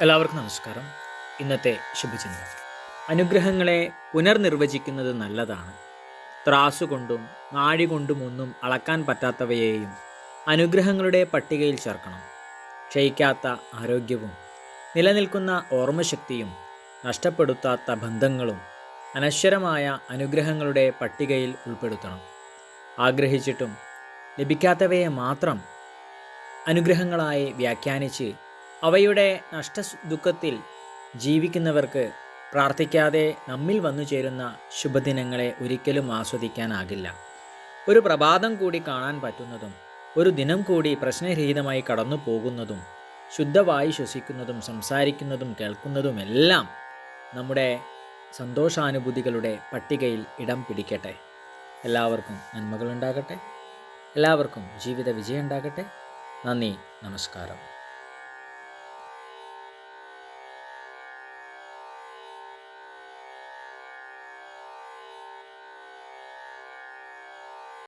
എല്ലാവർക്കും നമസ്കാരം. ഇന്നത്തെ ശുഭചിന്ത: അനുഗ്രഹങ്ങളെ പുനർനിർവചിക്കുന്നത് നല്ലതാണ്. ത്രാസുകൊണ്ടും നാഴി കൊണ്ടുമൊന്നും അളക്കാൻ പറ്റാത്തവയെയും അനുഗ്രഹങ്ങളുടെ പട്ടികയിൽ ചേർക്കണം. ക്ഷയിക്കാത്ത ആരോഗ്യവും നിലനിൽക്കുന്ന ഓർമ്മശക്തിയും നഷ്ടപ്പെടുത്താത്ത ബന്ധങ്ങളും അനശ്വരമായ അനുഗ്രഹങ്ങളുടെ പട്ടികയിൽ ഉൾപ്പെടുത്തണം. ആഗ്രഹിച്ചിട്ടും ലഭിക്കാത്തവയെ മാത്രം അനുഗ്രഹങ്ങളായി വ്യാഖ്യാനിച്ച് അവയുടെ നഷ്ടദുഃഖത്തിൽ ജീവിക്കുന്നവർക്ക് പ്രാർത്ഥിക്കാതെ നമ്മിൽ വന്നു ചേരുന്ന ശുഭദിനങ്ങളെ ഒരിക്കലും ആസ്വദിക്കാനാകില്ല. ഒരു പ്രഭാതം കൂടി കാണാൻ പറ്റുന്നതും ഒരു ദിനം കൂടി പ്രശ്നരഹിതമായി കടന്നു പോകുന്നതും ശുദ്ധവായു ശ്വസിക്കുന്നതും സംസാരിക്കുന്നതും കേൾക്കുന്നതുമെല്ലാം നമ്മുടെ സന്തോഷാനുഭൂതികളുടെ പട്ടികയിൽ ഇടം പിടിക്കട്ടെ. എല്ലാവർക്കും നന്മകളുണ്ടാകട്ടെ. എല്ലാവർക്കും ജീവിത വിജയം ഉണ്ടാകട്ടെ. നന്ദി, നമസ്കാരം.